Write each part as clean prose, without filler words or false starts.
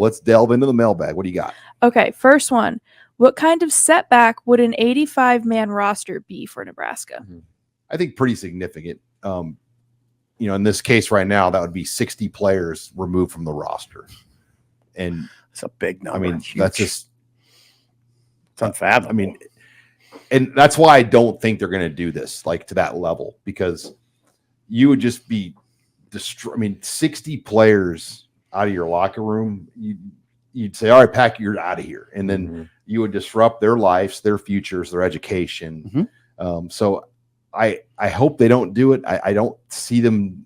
let's delve into the mailbag. What do you got? Okay, first one. What kind of setback would an 85-man roster be for Nebraska? I think pretty significant. In this case right now, that would be 60 players removed from the roster. And it's a big number. I mean, that's just it's unfathomable. And that's why I don't think they're going to do this like to that level, because you would just be 60 players out of your locker room. You'd say, all right, Pack, you're out of here. And then you would disrupt their lives, their futures, their education. So I hope they don't do it. I don't see them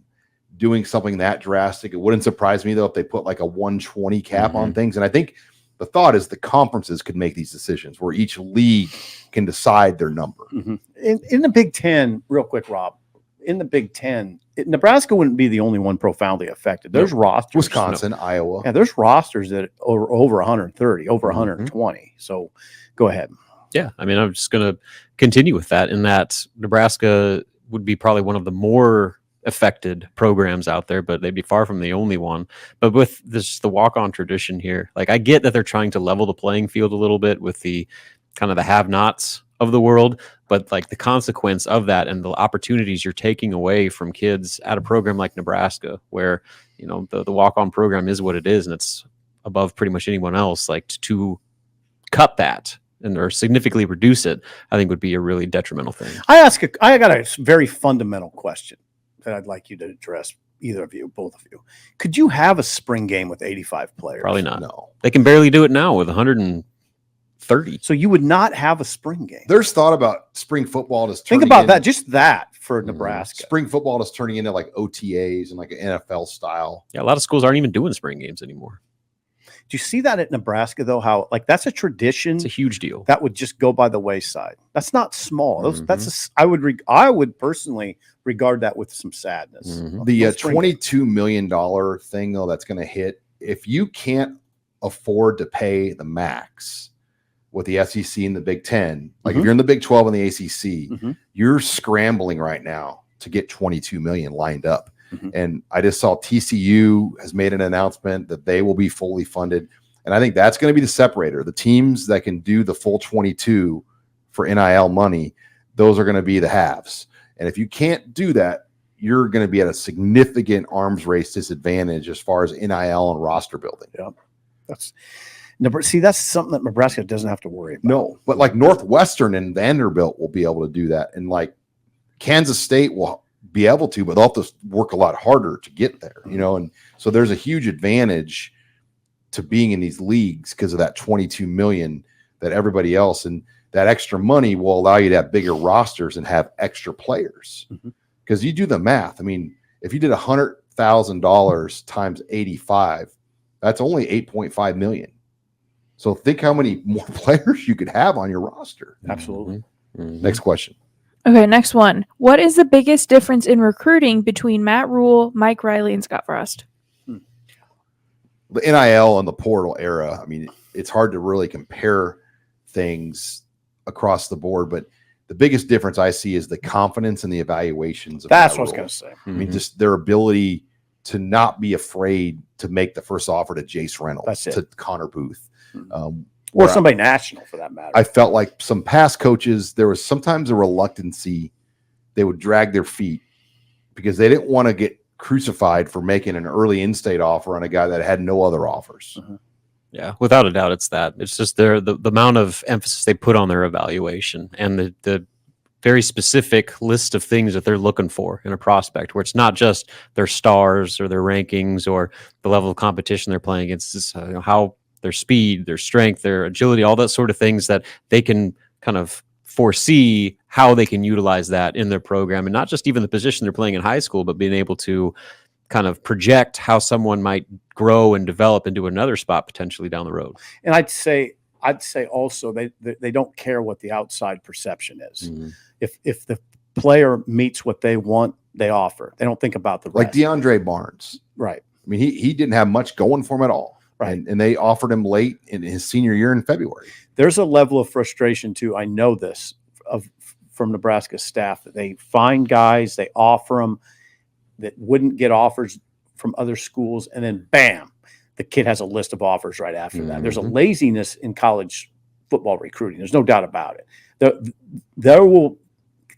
doing something that drastic. It wouldn't surprise me, though, if they put like a 120 cap on things. And I think the thought is the conferences could make these decisions where each league can decide their number. In the Big Ten, real quick, Rob, in the Big Ten, Nebraska wouldn't be the only one profoundly affected. There's rosters. Wisconsin, Iowa. Yeah, there's rosters that are over 130, over 120. So go ahead. Yeah, I mean, I'm just going to continue with that in that Nebraska would be probably one of the more affected programs out there, but they'd be far from the only one. But with this, the walk-on tradition here, like I get that they're trying to level the playing field a little bit with the kind of the have-nots of the world, but like the consequence of that and the opportunities you're taking away from kids at a program like Nebraska, where, the walk-on program is what it is, and it's above pretty much anyone else, like to cut that or significantly reduce it, I think would be a really detrimental thing. I got a very fundamental question that I'd like you to address, either of you, both of you. Could you have a spring game with 85 players? Probably not. No. They can barely do it now with 130. So you would not have a spring game. There's thought about spring football just think about that, just that for Nebraska. Spring football is turning into like OTAs and like an NFL style. Yeah, a lot of schools aren't even doing spring games anymore. Do you see that at Nebraska, though? How that's a tradition. It's a huge deal. That would just go by the wayside. That's not small. I would personally regard that with some sadness. The $22 million thing, though, that's going to hit. If you can't afford to pay the max with the SEC and the Big Ten, like if you're in the Big 12 and the ACC, you're scrambling right now to get $22 million lined up. And I just saw TCU has made an announcement that they will be fully funded. And I think that's going to be the separator. The teams that can do the full 22 for NIL money, those are going to be the haves. And if you can't do that, you're going to be at a significant arms race disadvantage as far as NIL and roster building. Yeah. That's something that Nebraska doesn't have to worry about. No, but like Northwestern and Vanderbilt will be able to do that. And like Kansas State will be able to, but they'll have to work a lot harder to get there, and so there's a huge advantage to being in these leagues because of that 22 million that everybody else, and that extra money will allow you to have bigger rosters and have extra players. Because you do the math. I mean, if you did $100,000 times 85, that's only 8.5 million. So think how many more players you could have on your roster. Absolutely. Next question. Okay, next one. What is the biggest difference in recruiting between Matt Rule, Mike Riley, and Scott Frost? The NIL and the portal era, I mean, it's hard to really compare things across the board, but the biggest difference I see is the confidence and the evaluations. That's what I was going to say. I mean, just their ability to not be afraid to make the first offer to Jace Reynolds, to Connor Booth. Or somebody national, for that matter. I felt like some past coaches, there was sometimes a reluctancy. They would drag their feet because they didn't want to get crucified for making an early in-state offer on a guy that had no other offers. Yeah, without a doubt, it's that. It's just the amount of emphasis they put on their evaluation and the very specific list of things that they're looking for in a prospect, where it's not just their stars or their rankings or the level of competition they're playing against. It's how their speed, their strength, their agility, all that sort of things that they can kind of foresee how they can utilize that in their program, and not just even the position they're playing in high school, but being able to kind of project how someone might grow and develop into another spot potentially down the road. And I'd say also they don't care what the outside perception is. If the player meets what they want, they offer. They don't think about the rest. Like DeAndre Barnes. Right. I mean, he didn't have much going for him at all. Right. And they offered him late in his senior year in February. There's a level of frustration too. I know this from Nebraska staff, that they find guys, they offer them that wouldn't get offers from other schools, and then bam, the kid has a list of offers right after that. There's a laziness in college football recruiting. There's no doubt about it.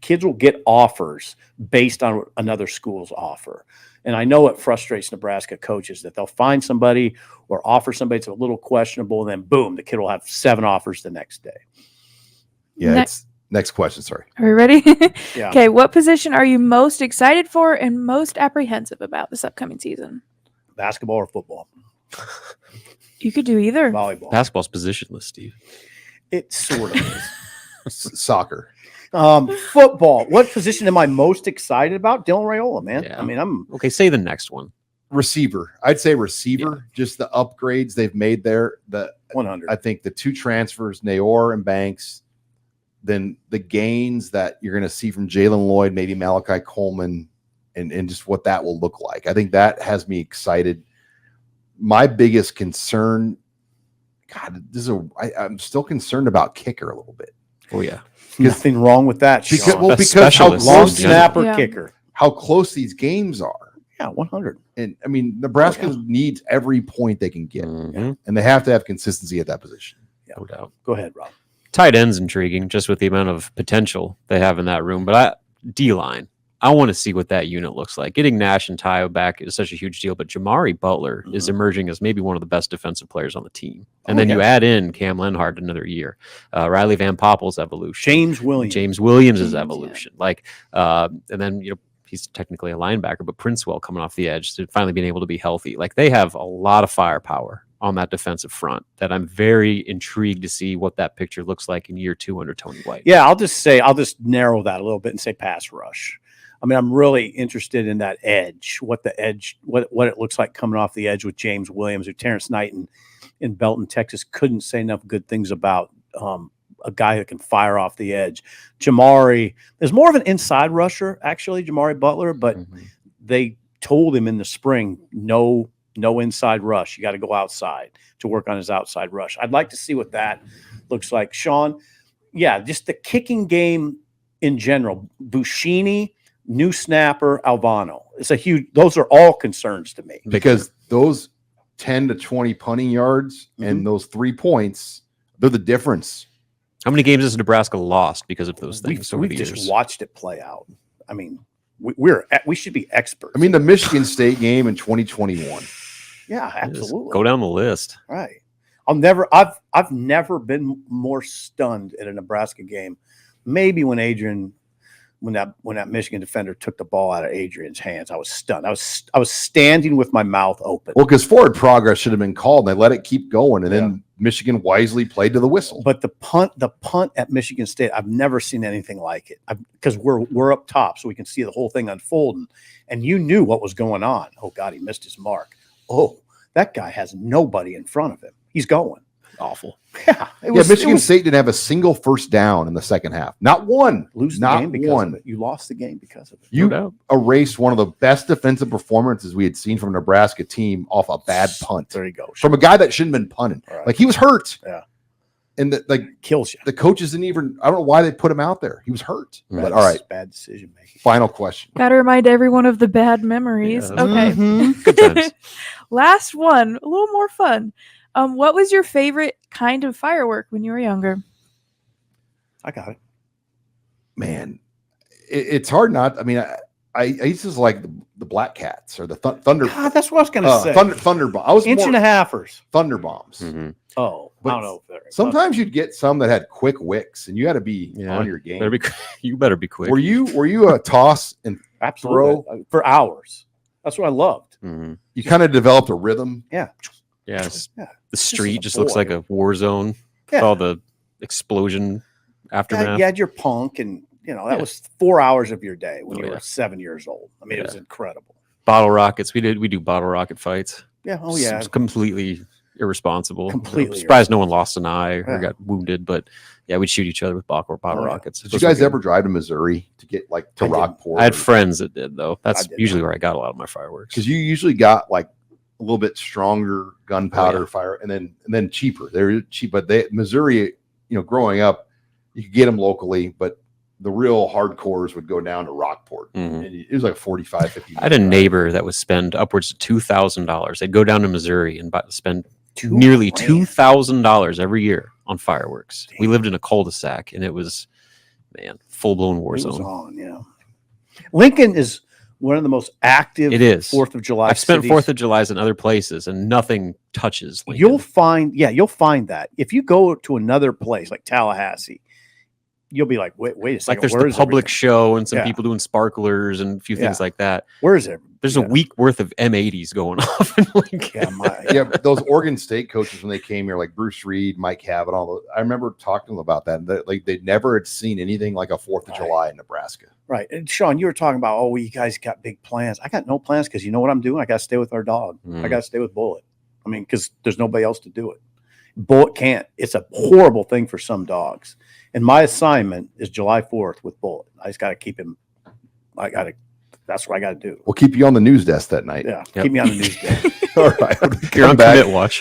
Kids will get offers based on another school's offer. And I know it frustrates Nebraska coaches that they'll find somebody or offer somebody that's a little questionable, and then boom, the kid will have 7 offers the next day. Yeah, it's next question. Sorry. Are we ready? Yeah. Okay, what position are you most excited for and most apprehensive about this upcoming season? Basketball or football? You could do either. Volleyball. Basketball's positionless, Steve. It sort of is. Soccer. Football. What position am I most excited about? Dylan Raiola, man. Yeah. I mean, I'm Okay, say the next one. Receiver. I'd say receiver. Just the upgrades they've made there. 100. I think the 2 transfers, Nayor and Banks, then the gains that you're going to see from Jalen Lloyd, maybe Malachi Coleman, and just what that will look like. I think that has me excited. My biggest concern, God, I'm still concerned about kicker a little bit. Oh yeah. nothing wrong with that. Because how specialist. Long close, snapper Yeah. kicker. how close these games are. Yeah, 100. And I mean, Nebraska needs every point they can get, Mhm. and they have to have consistency at that position. No doubt. Go ahead, Rob. Tight end's intriguing just with the amount of potential they have in that room. But D-line, I want to see what that unit looks like. Getting Nash and Tayo back is such a huge deal, but Jamari Butler is emerging as maybe one of the best defensive players on the team. And then you add in Cam Lenhart another year, Riley Van Poppel's evolution, James Williams. James Williams' evolution. And then, he's technically a linebacker, but Princewell coming off the edge, so finally being able to be healthy. Like, they have a lot of firepower on that defensive front that I'm very intrigued to see what that picture looks like in year 2 under Tony White. Yeah, I'll just narrow that a little bit and say pass rush. I mean, I'm really interested in that edge, what it looks like coming off the edge with James Williams or Terrence Knight in Belton, Texas. Couldn't say enough good things about a guy that can fire off the edge. Jamari is more of an inside rusher, actually, Jamari Butler, but they told him in the spring, no inside rush. You got to go outside to work on his outside rush. I'd like to see what that looks like. Sean, yeah, just the kicking game in general. Buschini, new snapper, Albano. Those are all concerns to me. Because those 10 to 20 punting yards and those 3 points, they're the difference. How many games has Nebraska lost because of those things over We've the just years? watched it play out. I mean, we should be experts. I mean, the Michigan State game in 2021. Yeah, Just absolutely. go down the list. Right. I've never been more stunned at a Nebraska game. Maybe when that Michigan defender took the ball out of Adrian's hands, I was stunned. I was standing with my mouth open. Well, because forward progress should have been called, and they let it keep going, and then Michigan wisely played to the whistle. But the punt at Michigan State, I've never seen anything like it. Because we're up top, so we can see the whole thing unfolding. And you knew what was going on. Oh God, he missed his mark. Oh, that guy has nobody in front of him. He's going. Awful. Yeah, Michigan State didn't have a single first down in the second half. Not one. Lose the Not game because one. of it. You lost the game because of it. You doubt. erased one of the best defensive performances we had seen from a Nebraska team off a bad punt There you go. from a guy that shouldn't have been punting. Right. Like, he was hurt. Yeah. And Kills you. the coaches didn't even, I don't know why they put him out there. He was hurt. But all right, Bad decision making. final question. Got to remind everyone of the bad memories. Yeah. Okay. Good times. Last one, a little more fun. What was your favorite kind of firework when you were younger? I got it. Man, it's hard not. I mean, I used to like the Black Cats or the Thunder. God, that's what I was going to say. Thunder Bomb. I was Inch more and a halfers. Thunder Bombs. Mhm. Oh, But I don't know. Sometimes you'd get some that had quick wicks, and you had to be Yeah. on your game. You better be quick. Were you a toss and Absolutely. For hours. That's what I loved. Mhm. you kind of developed a rhythm? Yes. Yeah. The street a just looks boy. like a war zone with Yeah. all the explosion aftermath. You had your punk, and that Yeah. was 4 hours of your day when Oh, you yeah. were 7 years old. I mean, it was incredible. Bottle rockets. We do bottle rocket fights. Yeah. Oh, yeah. It's completely irresponsible. Completely I'm surprised no one lost an eye or Yeah. got wounded, but yeah, we'd shoot each other with bottle Oh, yeah. rockets. Did you Those were guys good. ever drive to Missouri to get to I didn't. Rockport? I had friends that did, though. That's I did usually not. where I got a lot of my fireworks. Because you usually got like a little bit stronger gunpowder fire, and then cheaper. They're cheap, but Missouri, growing up, you could get them locally, but the real hardcores would go down to Rockport. Mhm. And it was like 45, 50. I had a minute drive. neighbor that would spend upwards of $2,000. They'd go down to Missouri and spend $2,000. nearly $2,000 every year on fireworks. We lived in a cul-de-sac, and it was, man, full-blown war It was zone. on, yeah. Lincoln is one of the most active It is. 4th of July I've spent cities. 4th of July's in other places, and nothing touches Lincoln. You'll find that. If you go to another place like Tallahassee, you'll be like, wait a Like second. there's where the is public everything? show and some Yeah. people doing sparklers and a few things Yeah. like that. Where is it? There's a week worth of M80s going off in Lincoln. Yeah, Yeah, those Oregon State coaches when they came here, like Bruce Reed, Mike Cavanaugh, I remember talking to them about that. And like they never had seen anything like a 4th of July in Nebraska. right. And Sean, you were talking about, oh, you guys got big plans. I got no plans because you know what I'm doing? I got to stay with our dog. I got to stay with Bullet. I mean, because there's nobody else to do it. Bullet can't. It's a horrible thing for some dogs. And my assignment is July 4th with Bullet. I just got to keep him. That's what I got to do. We'll keep you on the news desk that night. Yeah. Yep. Keep me on the news desk. All right. You're on commit watch.